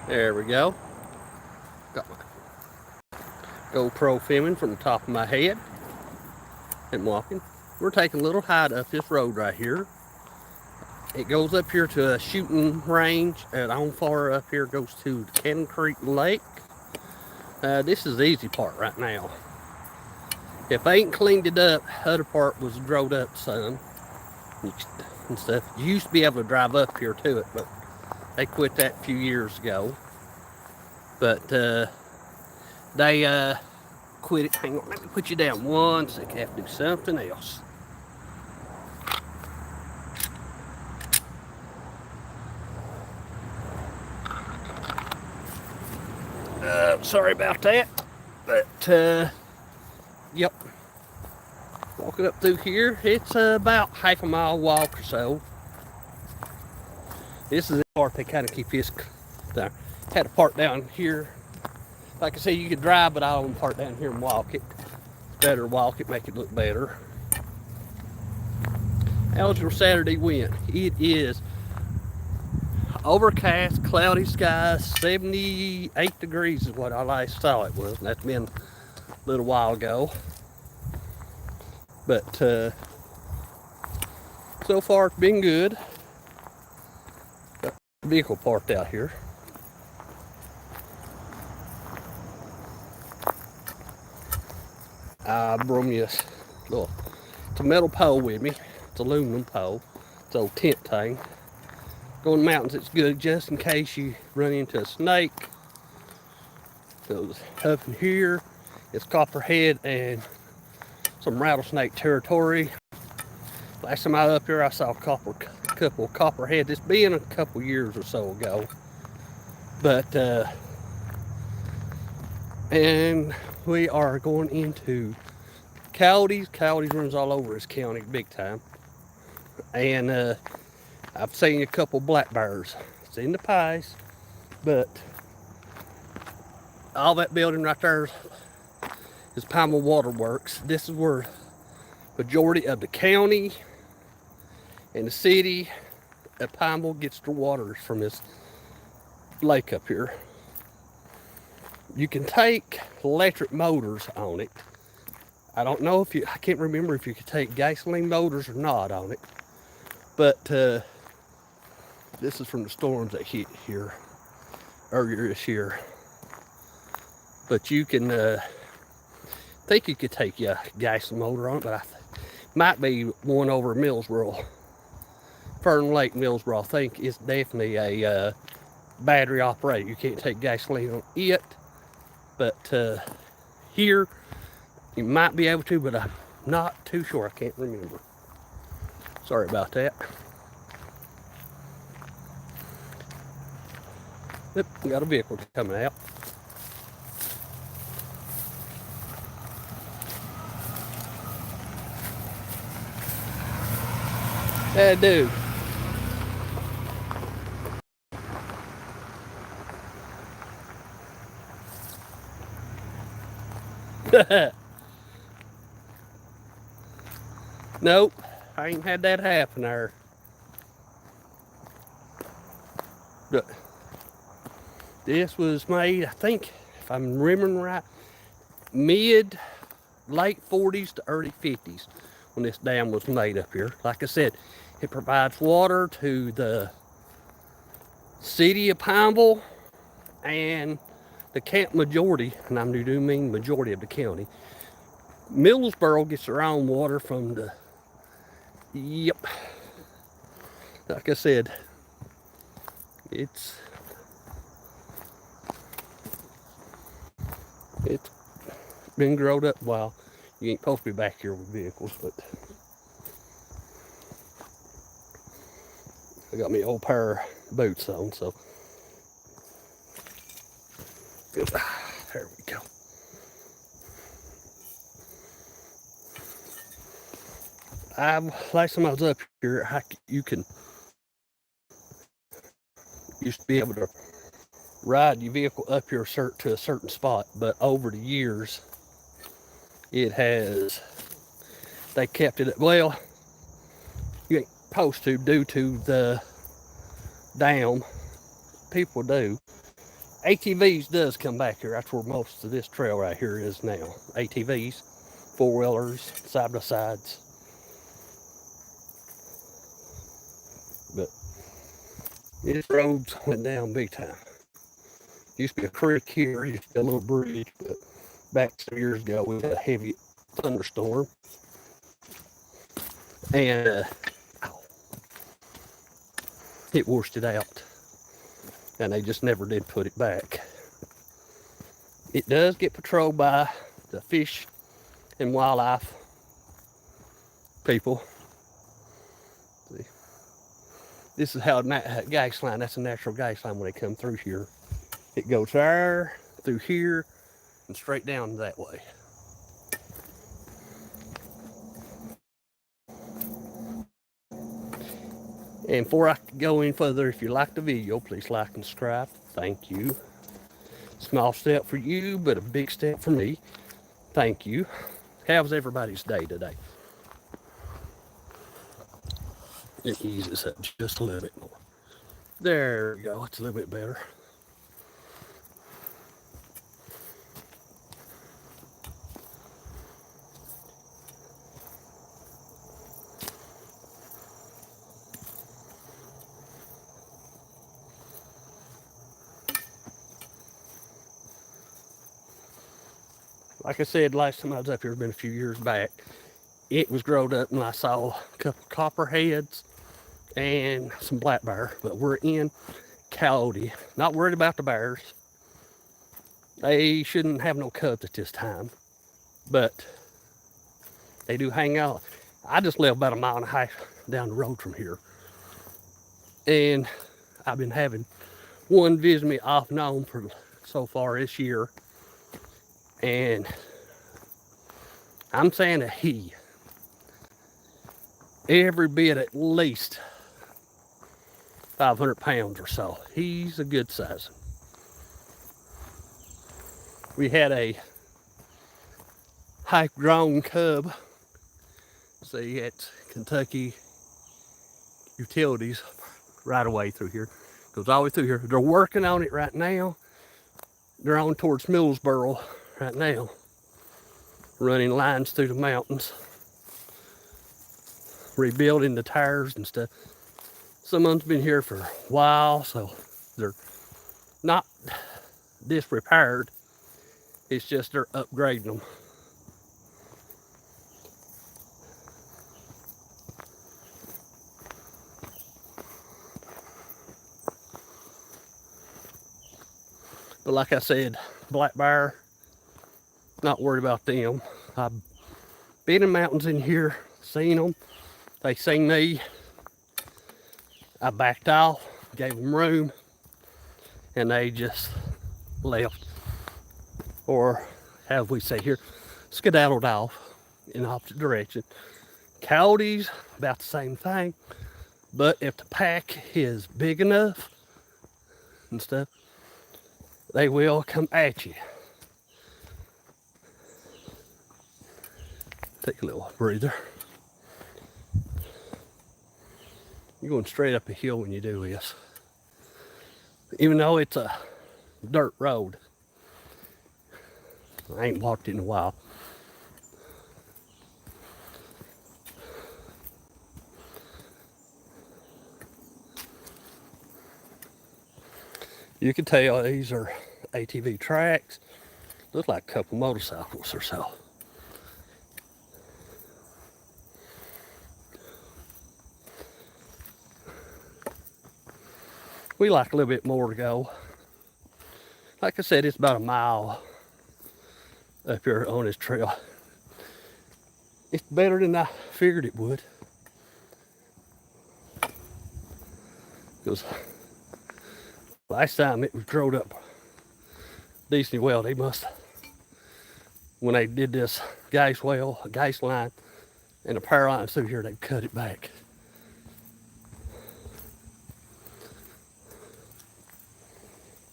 There we go. Got my GoPro filming from the top of my head and walking. We're taking a little hike up this road right here. It goes up here to a shooting range, and on far up here goes to the Cannon Creek Lake. This is the easy part right now. If they ain't cleaned it up, the other part was drove up some and stuff. You used to be able to drive up here to it, but they quit that a few years ago. But they quit it. Hang on, let me put you down one second. I have to do something else. Sorry about that. But yep. Walking up through here, it's about half a mile walk or so. This is the part they kind of keep this down. Had a part down here. Like I said, you could drive, but I don't park down here and walk it. It's better to walk it, make it look better. How's your Saturday went? It is overcast, cloudy skies, 78 degrees is what I last saw it was. And that's been a little while ago. But so far it's been good. Got a vehicle parked out here. I brought me it's a metal pole with me. It's an aluminum pole. It's an old tent thing. Going to the mountains, it's good just in case you run into a snake. So up in here, it's copperhead and some rattlesnake territory. Last time I was up here, I saw a couple of copperhead. This being a couple years or so ago. But, and we are going into coyotes. Coyotes runs all over this county big time. And I've seen a couple black bears. It's in the pies, but all that building right there is Pineville Water Works. This is where majority of the county and the city of Pineville gets their waters from this lake up here. You can take electric motors on it. I don't know if I can't remember if you could take gasoline motors or not on it. But this is from the storms that hit here earlier this year. But you can, think you could take a gasoline motor on it, but might be one over Millsboro. Fern Lake, Millsboro, I think it's definitely a battery operated. You can't take gasoline on it. But here, you might be able to, but I'm not too sure. I can't remember. Sorry about that. Yep, we got a vehicle coming out. Yeah, dude. Nope, I ain't had that happen there. But this was made, I think, if I'm remembering right, late 40s to early 50s when this dam was made up here. Like I said, it provides water to the city of Pineville and the camp majority, and I do mean majority of the county. Millsboro gets their own water from the, yep, like I said, it's been growed up. Well, you ain't supposed to be back here with vehicles, but I got me old pair of boots on, so there we go. Last time I was up here, you used to be able to ride your vehicle up here to a certain spot, but over the years, they kept it, well, you ain't supposed to due to the dam. People do. ATVs does come back here. That's where most of this trail right here is now. ATVs, four-wheelers, side-by-sides. But this road's went down big time. Used to be a creek here, used to be a little bridge, but back 2 years ago we had a heavy thunderstorm. And it washed it out. And they just never did put it back. It does get patrolled by the fish and wildlife people. See, this is how gas line, that's a natural gas line when they come through here. It goes there, through here, and straight down that way. And before I go any further, if you like the video, please like and subscribe. Thank you. Small step for you, but a big step for me. Thank you. How's everybody's day today? It eases up just a little bit more. There we go. It's a little bit better. Like I said, last time I was up here, it's been a few years back. It was growed up and I saw a couple copperheads and some black bear, but we're in Coyote. Not worried about the bears. They shouldn't have no cubs at this time, but they do hang out. I just live about 1.5 miles down the road from here. And I've been having one visit me off and on for so far this year. And I'm saying a he. Every bit at least 500 pounds or so. He's a good size. We had a high-grown cub. See, it's Kentucky Utilities right away through here. Goes all the way through here. They're working on it right now. They're on towards Millsboro right now, running lines through the mountains, rebuilding the tires and stuff. Someone's been here for a while, so they're not disrepaired. It's just they're upgrading them. But like I said, black bear, not worried about them. I've been in mountains in here, seen them. They seen me. I backed off, gave them room, and they just left. Or, as we say here, skedaddled off in the opposite direction. Coyotes, about the same thing. But if the pack is big enough and stuff, they will come at you. Take a little breather. You're going straight up a hill when you do this. Even though it's a dirt road. I ain't walked in a while. You can tell these are ATV tracks. Look like a couple motorcycles or so. We like a little bit more to go. Like I said, it's about 1 mile up here on this trail. It's better than I figured it would. Because last time it was growed up decently well. They must, when they did this gas well, a gas line, and the power lines through here, they cut it back.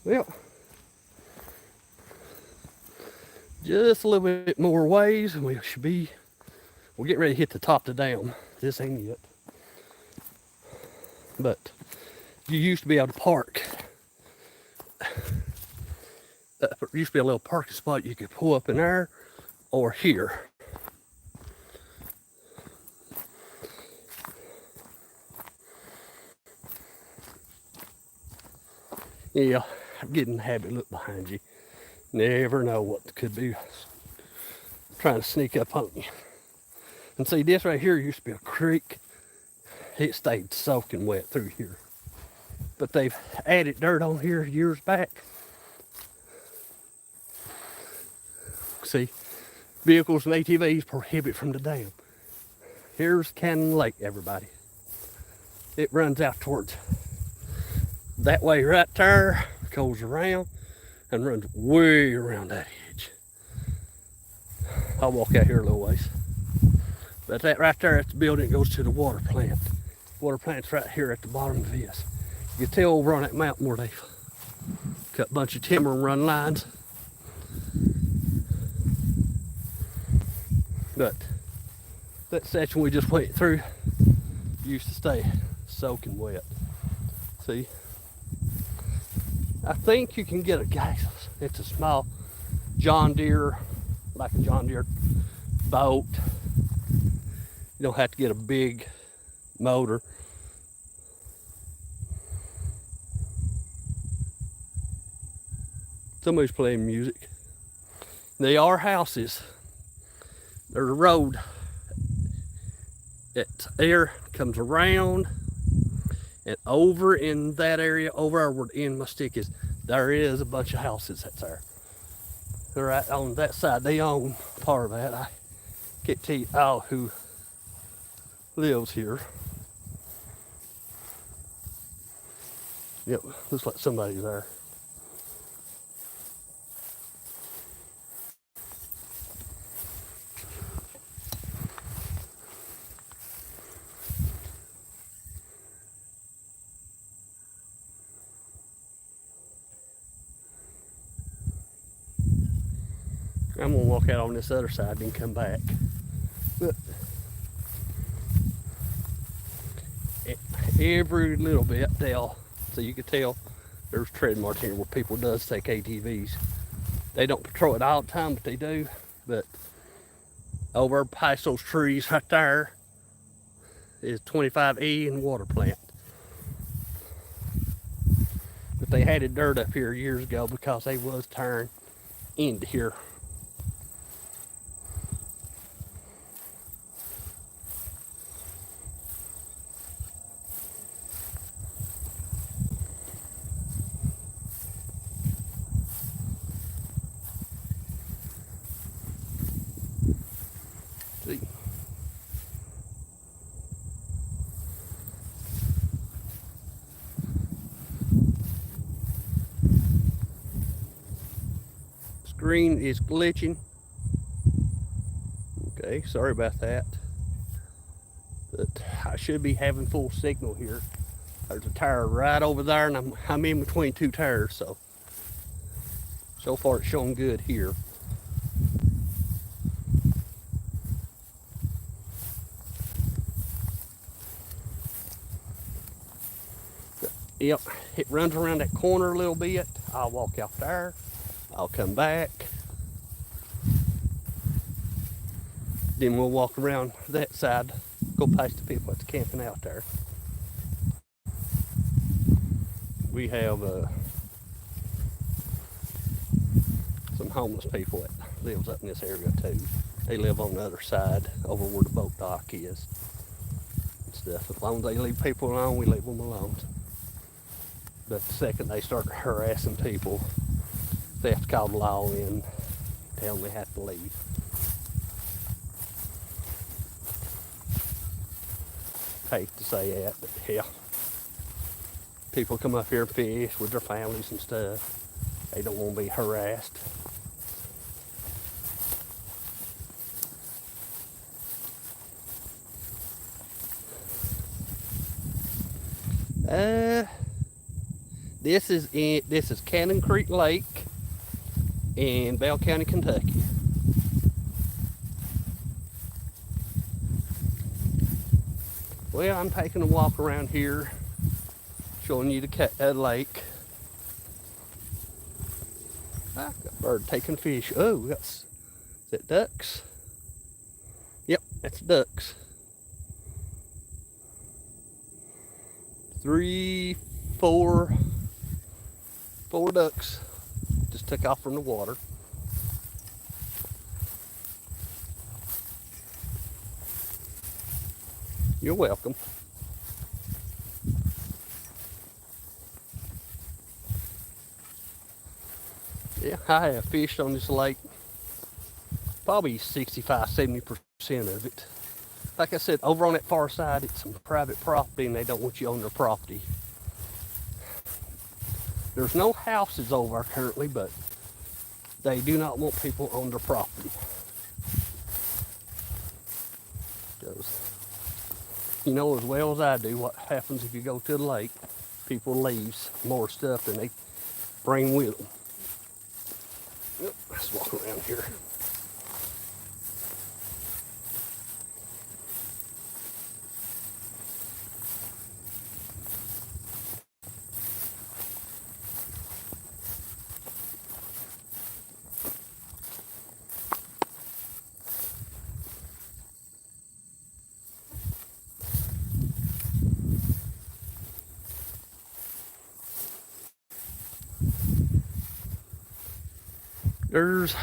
Well, just a little bit more ways and we should be, we'll get ready to hit the top of the dam. This ain't it. But you used to be able to park There used to be a little parking spot you could pull up in there or here. Yeah, I'm getting in the habit. Look behind you. Never know what could be trying to sneak up on you. And see, this right here used to be a creek. It stayed soaking wet through here. But they've added dirt on here years back. See, vehicles and ATVs prohibited from the dam. Here's Cannon Lake, everybody. It runs out towards that way right there, goes around and runs way around that edge. I'll walk out here a little ways. But that right there, that's the building that goes to the water plant. Water plant's right here at the bottom of this. You can tell over on that mountain where they've cut a bunch of timber and run lines. But that section we just went through used to stay soaking wet. See? I think you can get a gas. It's a small John Deere, like a John Deere boat. You don't have to get a big motor. Somebody's playing music. They are houses. There's a road that air comes around and over in that area, over where the end of my stick is, there is a bunch of houses that's there. They're right on that side. They own part of that. I can't tell you all who lives here. Yep, looks like somebody's there. I'm gonna walk out on this other side and come back. But every little bit, so you can tell there's tread marks here where people does take ATVs. They don't patrol it all the time, but they do. But over past those trees right there is 25E and water plant. But they had it dirt up here years ago because they was turned into here. See? Screen is glitching. Okay, sorry about that. But I should be having full signal here. There's a tire right over there, and I'm in between two tires, so far it's showing good here. Yep, it runs around that corner a little bit. I'll walk out there. I'll come back. Then we'll walk around that side, go past the people that's camping out there. We have some homeless people that lives up in this area too. They live on the other side, over where the boat dock is and stuff. As long as they leave people alone, we leave them alone. But the second they start harassing people, they have to call the law in, tell them they have to leave. Hate to say that, but yeah. People come up here and fish with their families and stuff. They don't want to be harassed. This is Cannon Creek Lake in Bell County, Kentucky. Well, I'm taking a walk around here, showing you the lake. Ah, got a bird taking fish. Oh, we got, is that ducks? Yep, that's ducks. 3, 4 ducks just took off from the water. You're welcome. Yeah, I have fished on this lake probably 65-70% of it. Like I said, over on that far side, it's some private property and they don't want you on their property. There's no houses over there currently, but they do not want people on their property. Because you know as well as I do what happens if you go to the lake. People leave more stuff than they bring with them. Yep, let's walk around here. There's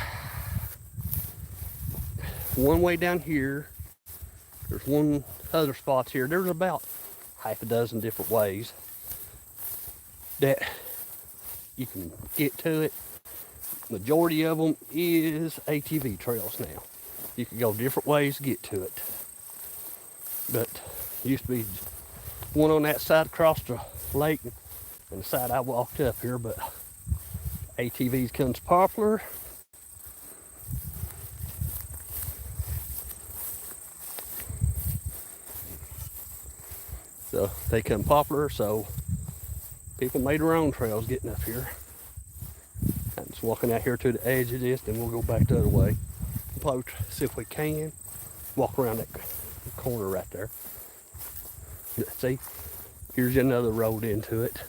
one way down here. There's one other spots here. There's about half a dozen different ways that you can get to it. Majority of them is ATV trails now. You can go different ways to get to it. But used to be one on that side across the lake and the side I walked up here, but ATVs comes popular. So they come popular, so people made their own trails getting up here. I'm just walking out here to the edge of this, then we'll go back the other way. Probably see if we can walk around that corner right there. See, here's another road into it.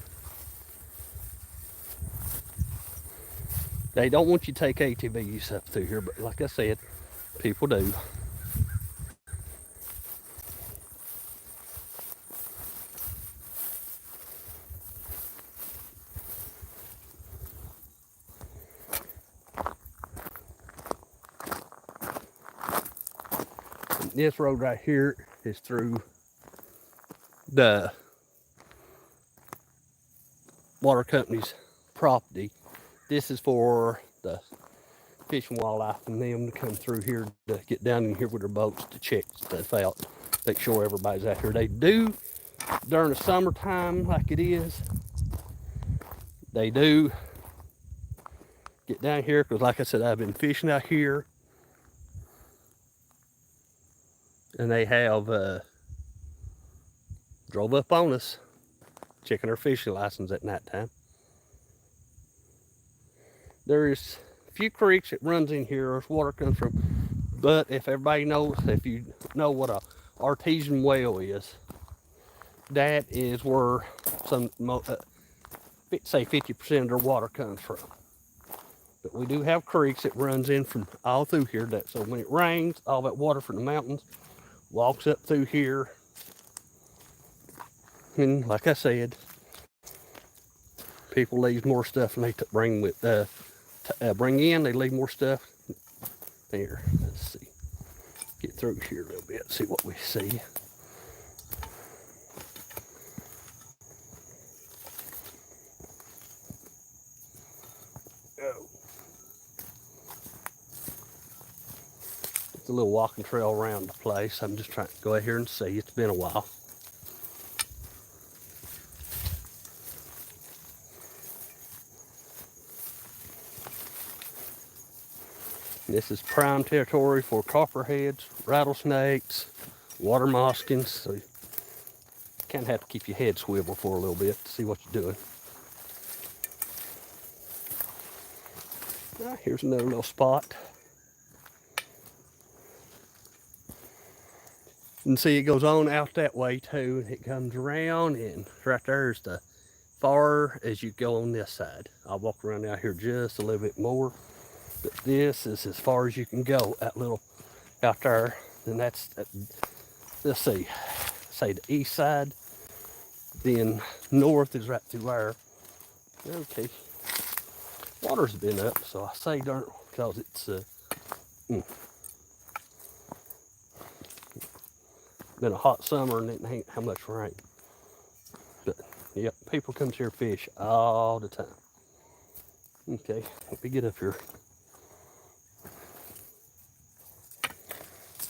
They don't want you to take ATVs up through here, but like I said, people do. This road right here is through the water company's property. This is for the Fish and Wildlife and them to come through here to get down in here with their boats to check stuff out, make sure everybody's out here. They do during the summertime, like it is. They do get down here because, like I said, I've been fishing out here, and they have drove up on us checking our fishing license at night time. There is a few creeks that runs in here where water comes from, but if everybody knows, if you know what a artesian well is, that is where some say 50% of their water comes from. But we do have creeks that runs in from all through here, that so when it rains, all that water from the mountains walks up through here. And like I said, people leave more stuff than they bring with bring in. They leave more stuff there. Let's see, get through here a little bit, see what we see. Oh, it's a little walking trail around the place. I'm just trying to go out here and see. It's been a while. This is prime territory for copperheads, rattlesnakes, water moskins. So you kind of have to keep your head swivel for a little bit to see what you're doing. Here's another little spot. You can see it goes on out that way too, and it comes around, and right there's the far as you go on this side. I'll walk around out here just a little bit more. But this is as far as you can go, that little out there. And that's, let's see, say the east side. Then north is right through there. Okay. Water's been up, so I say darn, because it's been a hot summer and it ain't how much rain. But yep, people come here fish all the time. Okay, let me get up here.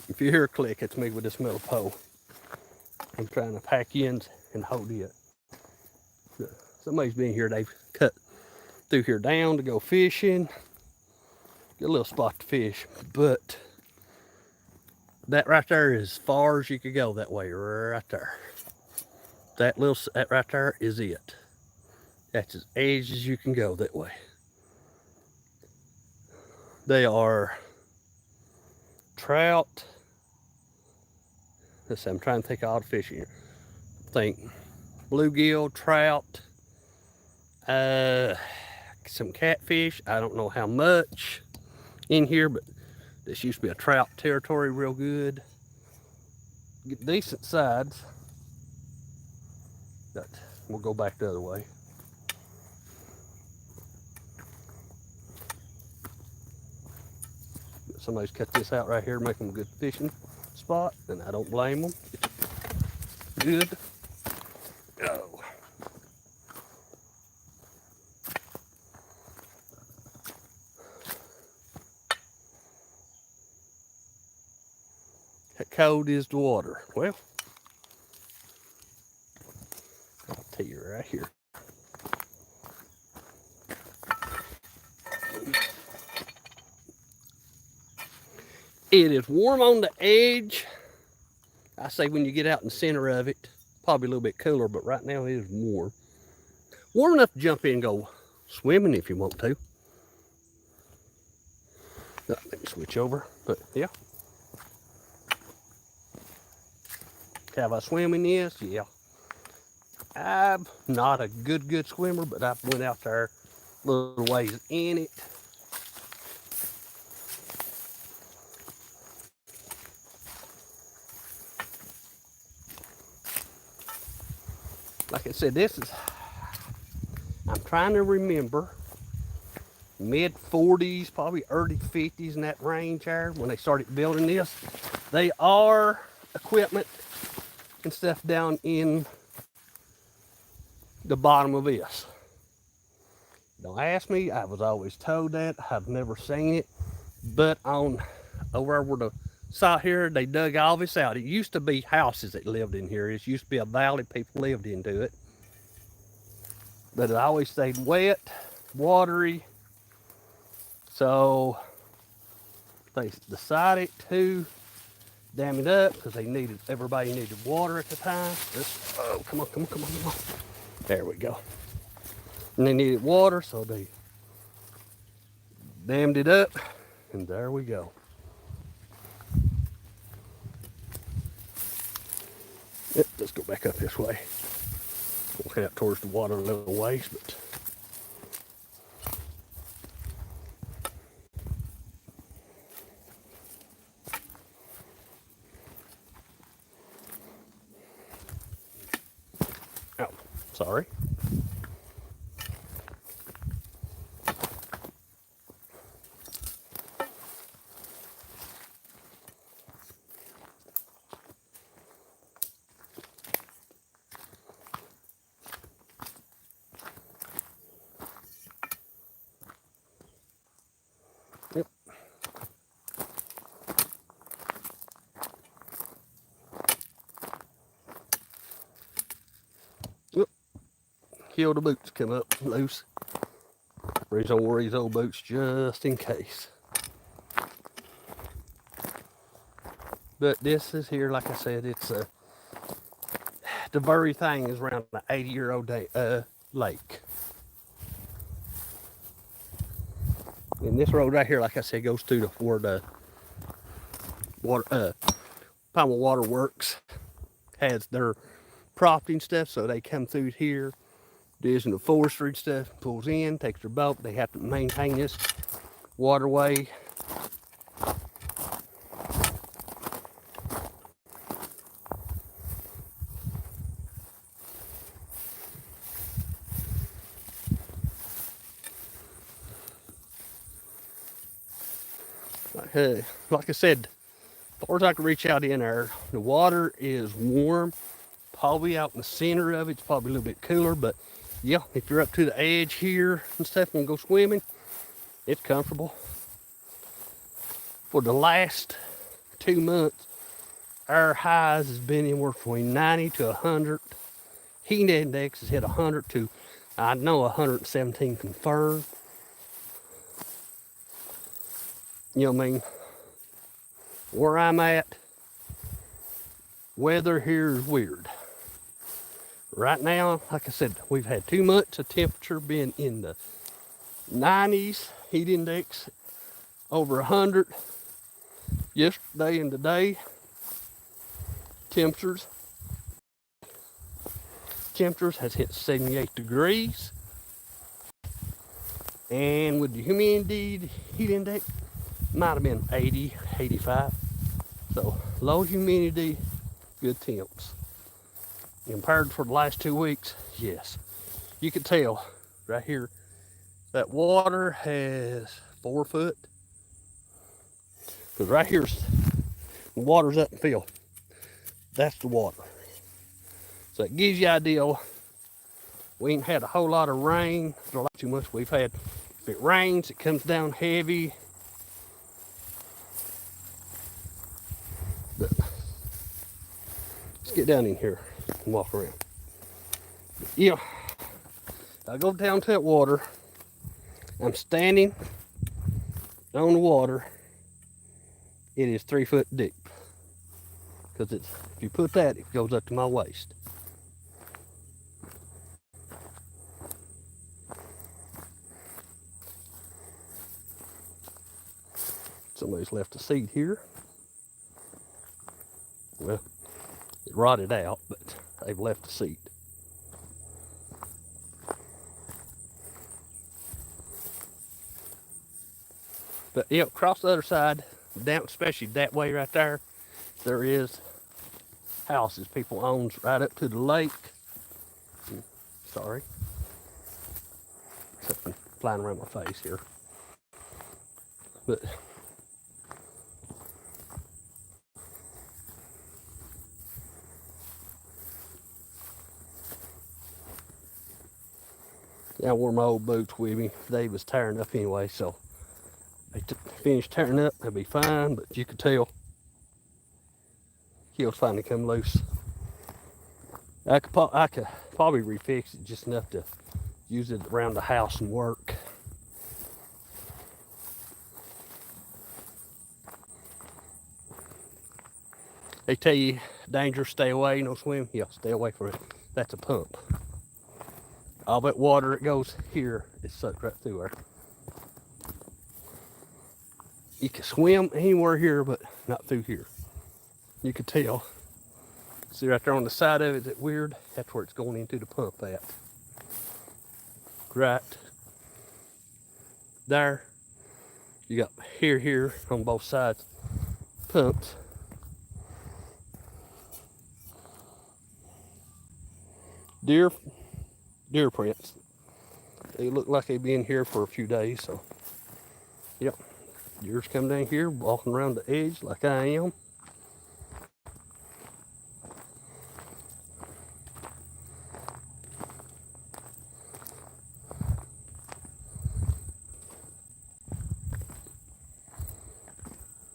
If you hear a click, it's me with this metal pole. I'm trying to pack ends and hold it. Somebody's been here, they've cut through here down to go fishing. Get a little spot to fish, but that right there is as far as you could go that way, right there. That right there is it. That's as edge as you can go that way. They are trout. Let's see, I'm trying to think of all the fish here. Think bluegill, trout, some catfish. I don't know how much in here, but this used to be a trout territory, real good. Get decent sides. But we'll go back the other way. Somebody's cut this out right here, make them a good fishing spot, and I don't blame them. Good. Go. How cold is the water? Well, I'll tell you right here. It is warm on the edge. I say when you get out in the center of it, probably a little bit cooler, but right now it is warm. Warm enough to jump in and go swimming if you want to. Let me switch over, but yeah. Have I swim in this? Yeah. I'm not a good swimmer, but I went out there a little ways in it. Like I said, I'm trying to remember, mid 40s, probably early 50s in that range there when they started building this. They are equipment and stuff down in the bottom of this. Don't ask me, I was always told that. I've never seen it, but on over where the site here, they dug all this out. It used to be houses that lived in here. It used to be a valley, people lived into it. But it always stayed wet, watery. So they decided to dam it up because everybody needed water at the time. Oh, come on. There we go. And they needed water, so they dammed it up, and there we go. Yep, let's go back up this way. We'll head out towards the water a little ways, but oh, sorry. Yep. Yep. Kill the boots come up loose. Reason I wore these old boots just in case. But this is here, like I said, it's the very thing is around an 80-year-old lake. And this road right here, like I said, goes through where the water, Palmer Water Works has their property and stuff. So they come through here, Division of Forestry stuff pulls in, takes their boat. They have to maintain this waterway. Like I said, as far as I can reach out in there, the water is warm. Probably out in the center of it, it's probably a little bit cooler, but yeah, if you're up to the edge here and stuff and go swimming, it's comfortable. For the last 2 months, our highs has been anywhere between 90 to 100. Heat index has hit 100 to, I know, 117 confirmed. You know what I mean? Where I'm at, weather here is weird. Right now, like I said, we've had 2 months of temperature being in the 90s, heat index over 100. Yesterday and today, temperatures has hit 78 degrees. And with the humidity, the heat index might have been 80, 85. So low humidity, good temps. Compared for the last 2 weeks, yes. You can tell right here that water has 4 foot. Because right here, the water's up and filled. That's the water. So it gives you an idea. We ain't had a whole lot of rain. Not too much. We've had, if it rains, it comes down heavy. But let's get down in here and walk around. But yeah, I go down to that water. I'm standing on the water. It is 3 foot deep. Because it's, if you put that, it goes up to my waist. Somebody's left a seat here. Well, it rotted out, but they've left a seat. But yeah, across the other side, down, especially that way right there, there is houses people owns right up to the lake. Sorry. Something flying around my face here. But yeah, I wore my old boots with me. They was tearing up anyway, so they finished tearing up. They'll be fine, but you could tell he'll finally come loose. I could probably refix it just enough to use it around the house and work. They tell you dangerous, stay away, no swim. Yeah, stay away from it. That's a pump. All that water that goes here is sucked right through there. You can swim anywhere here, but not through here. You can tell. See right there on the side of it, is it weird? That's where it's going into the pump at. Right there. You got here on both sides pumps. Deer prints. They look like they've been here for a few days, so yep. Deer's come down here, walking around the edge like I am.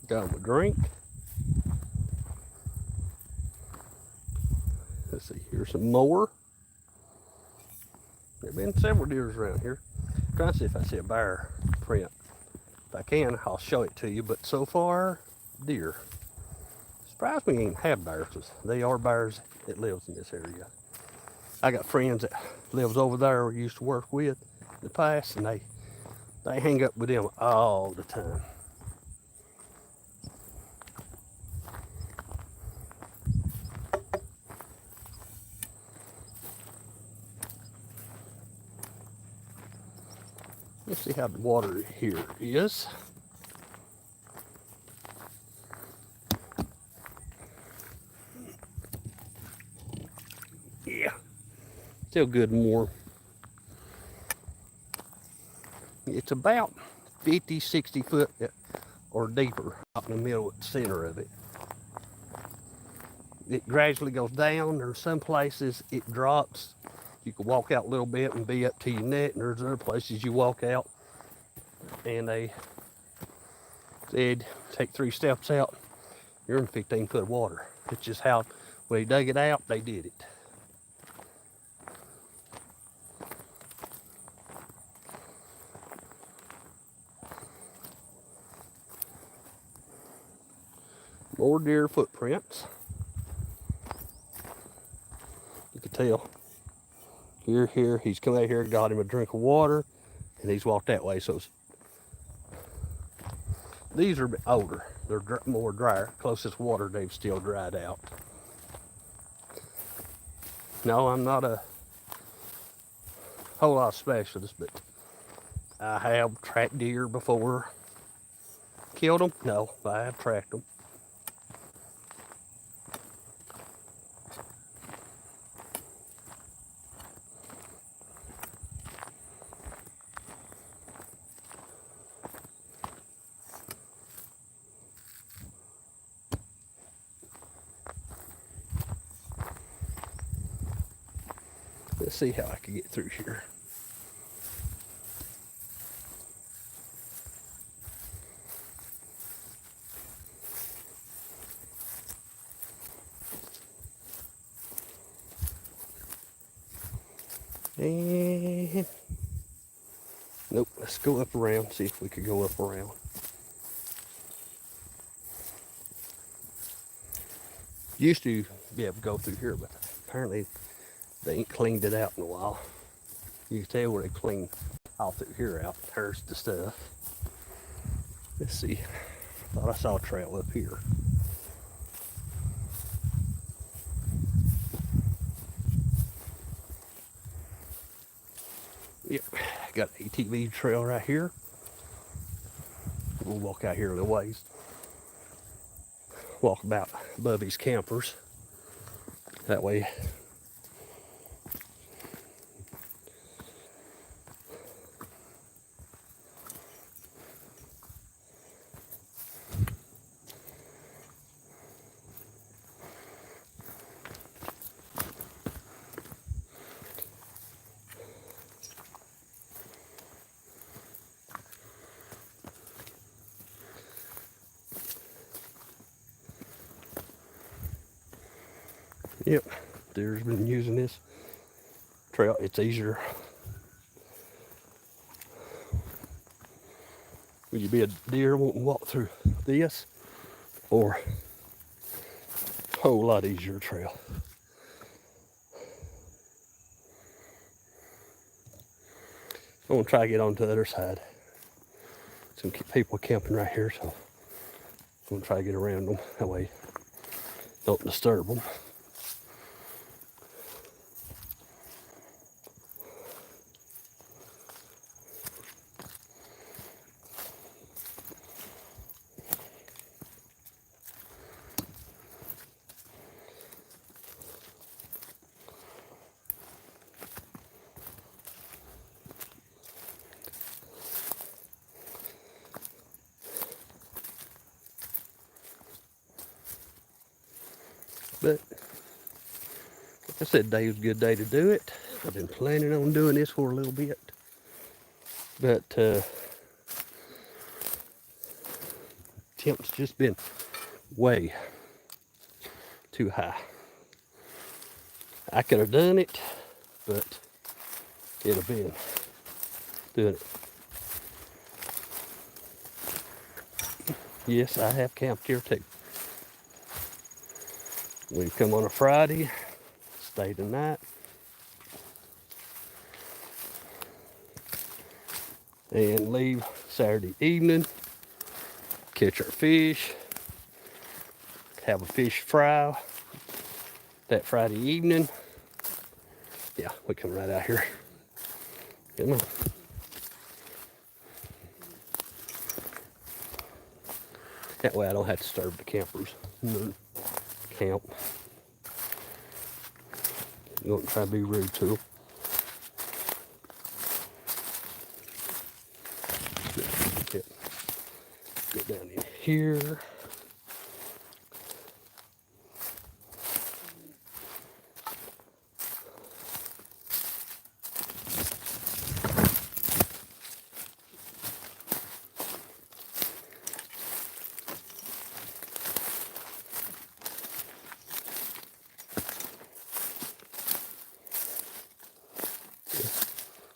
Got them a drink. Let's see, here's some more. There have been several deers around here. I'm trying to see if I see a bear print. If I can, I'll show it to you, but so far, deer. Surprised we ain't have bears, because they are bears that lives in this area. I got friends that lives over there we used to work with in the past, and they hang up with them all the time. Let's see how the water here is. Yeah, still good and warm. It's about 50, 60 foot or deeper out in the middle at the center of it. It gradually goes down. There's some places it drops. You can walk out a little bit and be up to your neck, and there's other places you walk out and they said take 3 steps out, you're in 15 foot of water. It's just how when they dug it out, they did it. More deer footprints. You can tell. Here, he's come out here, got him a drink of water, and he's walked that way. So these are older. They're more drier. Closest water they've still dried out. No, I'm not a whole lot specialist, but I have tracked deer before. Killed them? No, I have tracked them. Let's see how I can get through here. And nope, let's go up around, see if we could go up around. Used to be able to go through here, but apparently they ain't cleaned it out in a while. You can tell where they cleaned all through here out. There's the stuff. Let's see. Thought I saw a trail up here. Yep, got an ATV trail right here. We'll walk out here a little ways. Walk about above these campers. That way yep, deer's been using this trail. It's easier. Would you be a deer wanting to walk through this, or a whole lot easier trail? I'm gonna try to get on to the other side. Some people camping right here, so I'm gonna try to get around them. That way, don't disturb them. But like I said, today was a good day to do it. I've been planning on doing this for a little bit, but temp's just been way too high. I could have done it, but it'd have been doing it. Yes, I have camped here too. We've come on a Friday, stayed the night, and leave Saturday evening, catch our fish, have a fish fry that Friday evening. Yeah, we come right out here. Come on. That way I don't have to disturb the campers. Camp. You don't try to be rude to them. Go down in here.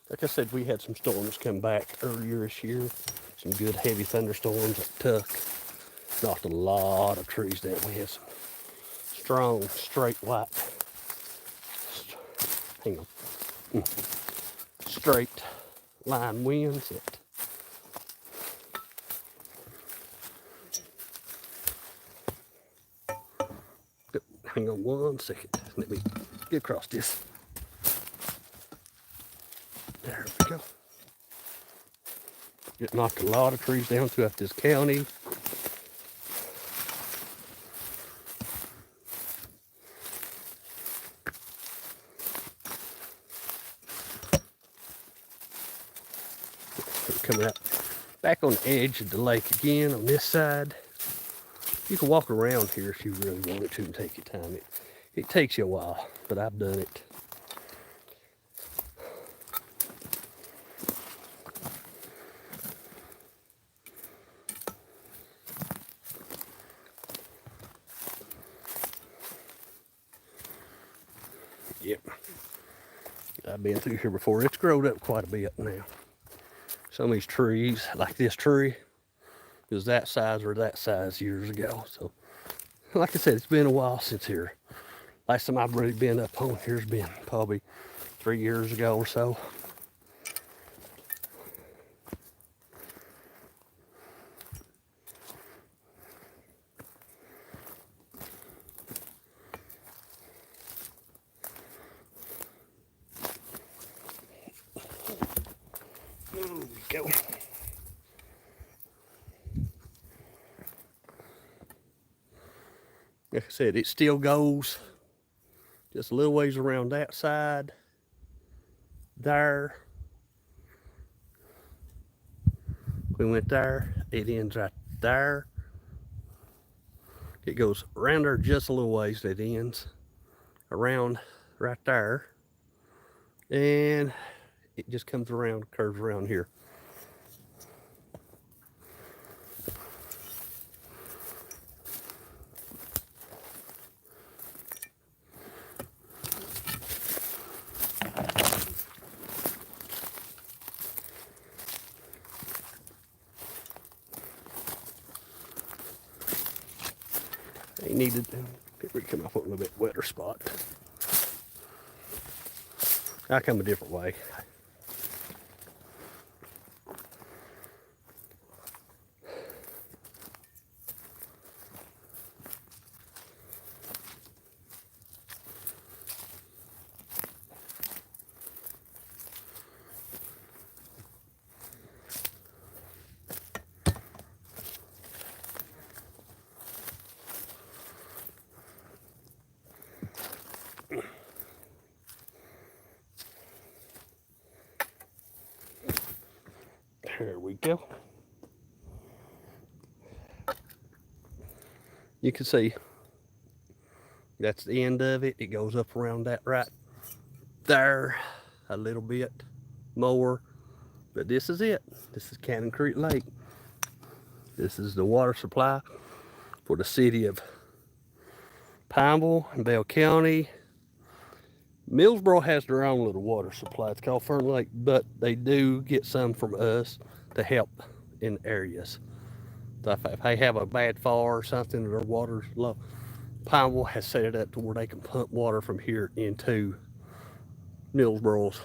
Like I said, we had some storms come back earlier this year. Some good heavy thunderstorms at Tuck. Knocked a lot of trees down. We had some strong, straight white, hang on, straight line winds that hang on one second. Let me get across this. There we go. It knocked a lot of trees down throughout this county. We're coming out back on the edge of the lake again on this side. You can walk around here if you really wanted to and take your time. It takes you a while, but I've done it. Yep. I've been through here before. It's grown up quite a bit now. Some of these trees, like this tree, was that size or that size years ago. So, like I said, it's been a while since here. Last time I've really been up on here's been probably 3 years ago or so. There we go. Like I said, it still goes just a little ways around that side. There. We went there. It ends right there. It goes around there just a little ways. It ends around right there. And it just comes around, curves around here. They needed to come up with a little bit wetter spot. I come a different way. There we go. You can see that's the end of it. It goes up around that right there a little bit more, but this is it. This is Cannon Creek Lake. This is the water supply for the city of Pineville and Bell County. Millsboro has their own little water supply. It's called Fern Lake, but they do get some from us to help in areas. So if they have a bad fall or something, their water's low, Pineville has set it up to where they can pump water from here into Millsboro's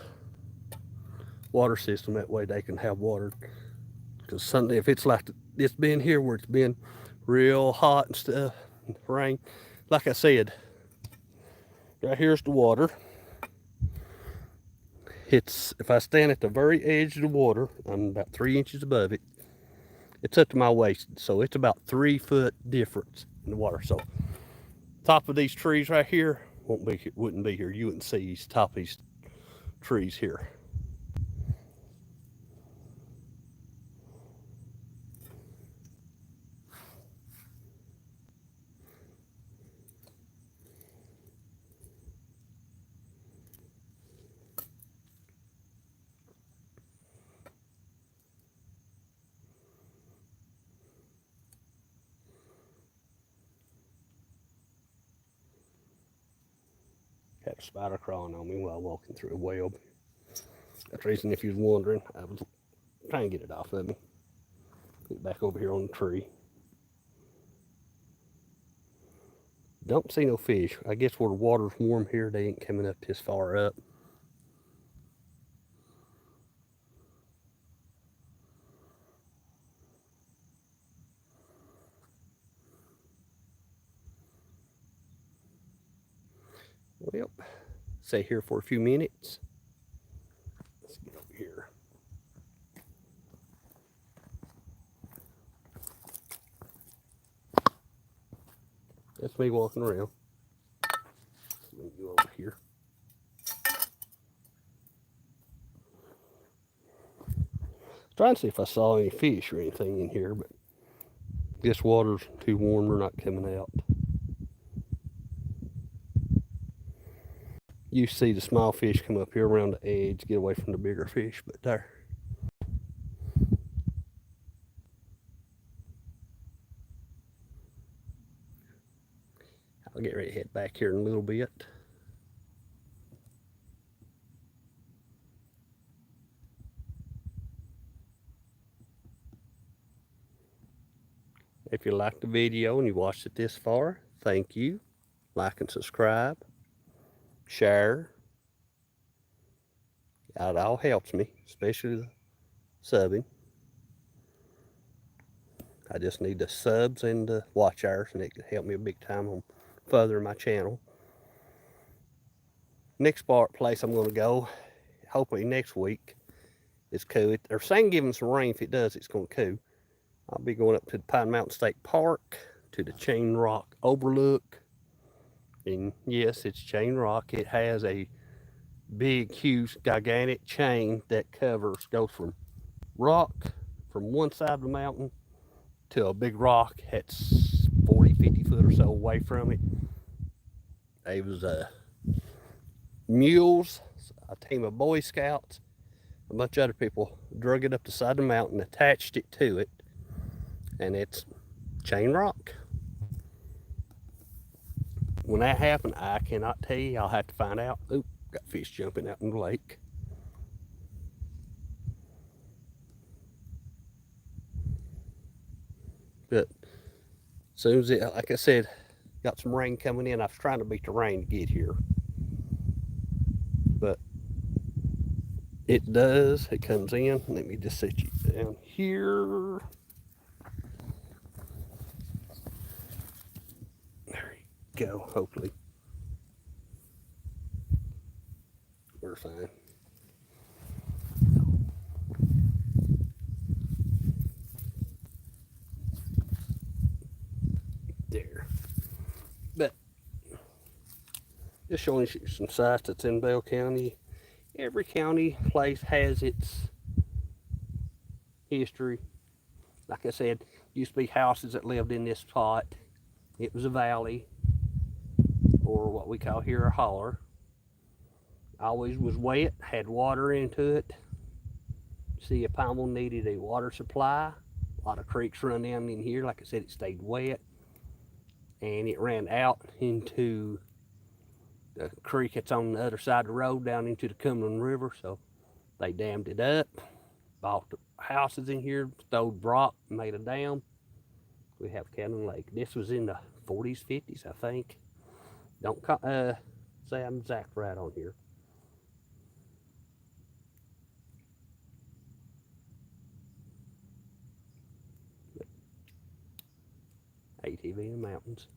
water system. That way they can have water. Because Sunday, if it's like it's been here where it's been real hot and stuff, rain, like I said, right here's the water. It's, if I stand at the very edge of the water, I'm about 3 inches above it. It's up to my waist, so it's about 3 foot difference in the water. So top of these trees right here wouldn't be here. You wouldn't see these top of these trees here. Had a spider crawling on me while walking through a web. That's the reason, if you was wondering, I was trying to get it off of me. Put it back over here on the tree. Don't see no fish. I guess where the water's warm here, they ain't coming up this far up. Well, stay here for a few minutes. Let's get over here. That's me walking around. Let me go over here. Trying to see if I saw any fish or anything in here, but this water's too warm. They're not coming out. You see the small fish come up here around the edge, get away from the bigger fish, but there. I'll get ready to head back here in a little bit. If you liked the video and you watched it this far, thank you. Like and subscribe. Share. That all helps me, especially the subbing. I just need the subs and the watch hours, and it can help me a big time on furthering my channel. Next place I'm going to go, hopefully next week, is cool. They're saying giving some rain. If it does, it's going to cool. I'll be going up to the Pine Mountain State Park, to the Chain Rock Overlook. And yes, it's Chain Rock. It has a big, huge, gigantic chain that goes from rock from one side of the mountain to a big rock that's 40, 50 foot or so away from it. It was mules, a team of Boy Scouts, a bunch of other people drug it up the side of the mountain, attached it to it, and it's Chain Rock. When that happened, I cannot tell you. I'll have to find out. Oop, got fish jumping out in the lake. But as soon as it, like I said, got some rain coming in, I was trying to beat the rain to get here. But it does, it comes in. Let me just set you down here. There you go, hopefully. We're fine. There. But just showing you some sites that's in Bell County. Every county place has its history. Like I said, used to be houses that lived in this spot. It was a valley, or what we call here a holler. Always was wet, had water into it. See, if Pineville needed a water supply, a lot of creeks run down in here. Like I said, it stayed wet, and it ran out into the creek that's on the other side of the road down into the Cumberland River. So they dammed it up, bought the houses in here, stowed rock, made a dam. We have Cannon Lake. This was in the 40s, 50s, I think. Don't say I'm exact right on here. ATV in the mountains.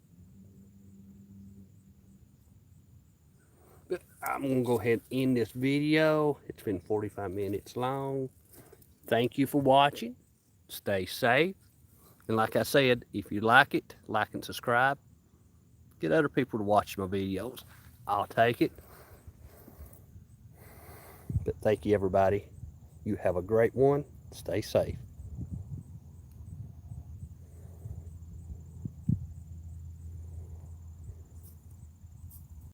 But I'm gonna go ahead and end this video. It's been 45 minutes long. Thank you for watching. Stay safe. And like I said, if you like it, like and subscribe. Get other people to watch my videos. I'll take it. But thank you, everybody. You have a great one. Stay safe.